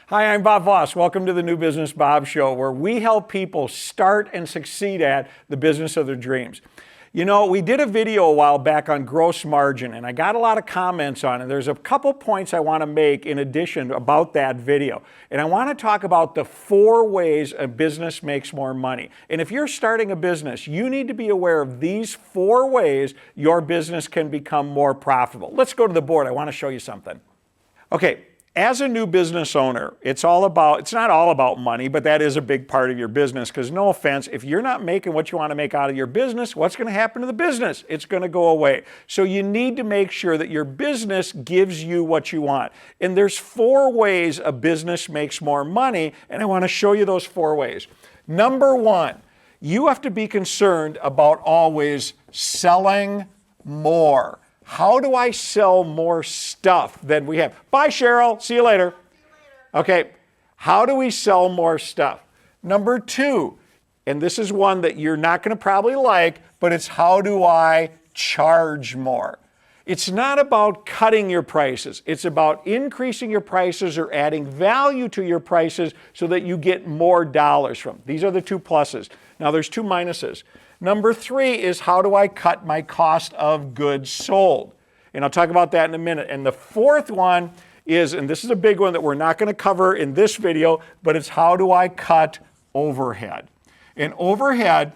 Hi, I'm Bob Voss. Welcome to the New Business Bob Show, where we help people start and succeed at the business of their dreams. You know, we did a video a while back on gross margin, and I got a lot of comments on it. There's a couple points I want to make in addition about that video. And I want to talk about the 4 ways a business makes more money. And if you're starting a business, you need to be aware of these 4 ways your business can become more profitable. Let's go to the board. I want to show you something. Okay. As a new business owner, it's not all about money, but that is a big part of your business because no offense, if you're not making what you want to make out of your business, what's going to happen to the business? It's going to go away. So you need to make sure that your business gives you what you want. And there's 4 ways a business makes more money, and I want to show you those 4 ways. Number 1, you have to be concerned about always selling more. How do I sell more stuff than we have? Bye, Cheryl. See you later. Okay. How do we sell more stuff? Number 2, and this is one that you're not going to probably like, but it's how do I charge more? It's not about cutting your prices. It's about increasing your prices or adding value to your prices so that you get more dollars from. These are the 2 pluses. Now there's 2 minuses. Number 3 is how do I cut my cost of goods sold? And I'll talk about that in a minute. And the 4th one is, and this is a big one that we're not going to cover in this video, but it's how do I cut overhead? And overhead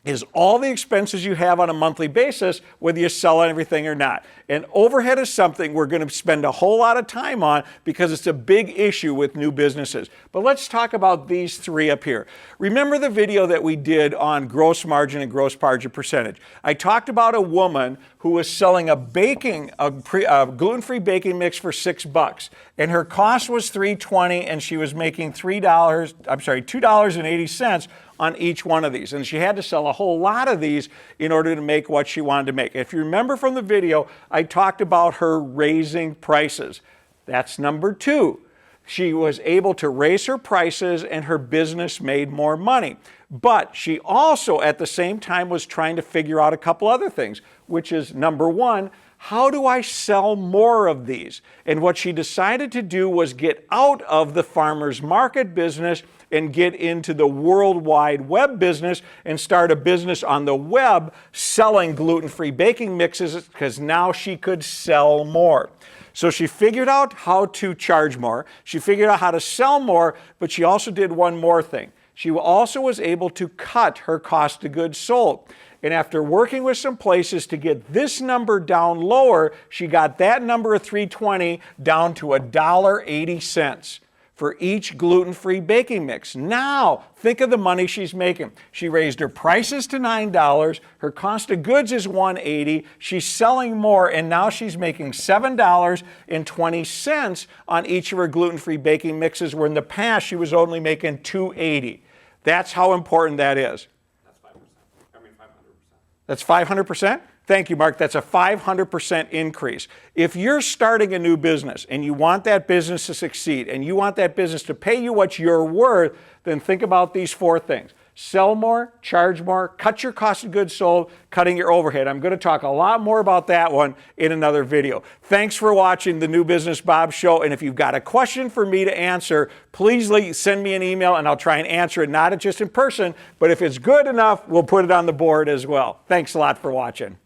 is all the expenses you have on a monthly basis, whether you sell everything or not. And overhead is something we're going to spend a whole lot of time on because it's a big issue with new businesses. But let's talk about these 3 up here. Remember the video that we did on gross margin and gross margin percentage. I talked about a woman who was selling a gluten-free baking mix for $6, and her cost was $3.20, and she was making $2.80 on each one of these. And she had to sell a whole lot of these in order to make what she wanted to make. If you remember from the video, I talked about her raising prices. That's number 2. She was able to raise her prices and her business made more money. But she also at the same time was trying to figure out a couple other things, which is number 1, how do I sell more of these? And what she decided to do was get out of the farmer's market business and get into the World Wide Web business and start a business on the web selling gluten-free baking mixes because now she could sell more. So she figured out how to charge more. She figured out how to sell more, but she also did one more thing. She also was able to cut her cost of goods sold. And after working with some places to get this number down lower, she got that number of $3.20 down to $1.80 for each gluten-free baking mix. Now, think of the money she's making. She raised her prices to $9. Her cost of goods is $1.80. She's selling more, and now she's making $7.20 on each of her gluten-free baking mixes, where in the past she was only making $2.80. That's how important that is. That's 5%. I mean 500%. That's 500%? Thank you, Mark. That's a 500% increase. If you're starting a new business and you want that business to succeed and you want that business to pay you what you're worth, then think about these 4 things. Sell more, charge more, cut your cost of goods sold, cutting your overhead. I'm going to talk a lot more about that one in another video. Thanks for watching the New Business Bob Show. And if you've got a question for me to answer, please send me an email and I'll try and answer it, not just in person, but if it's good enough, we'll put it on the board as well. Thanks a lot for watching.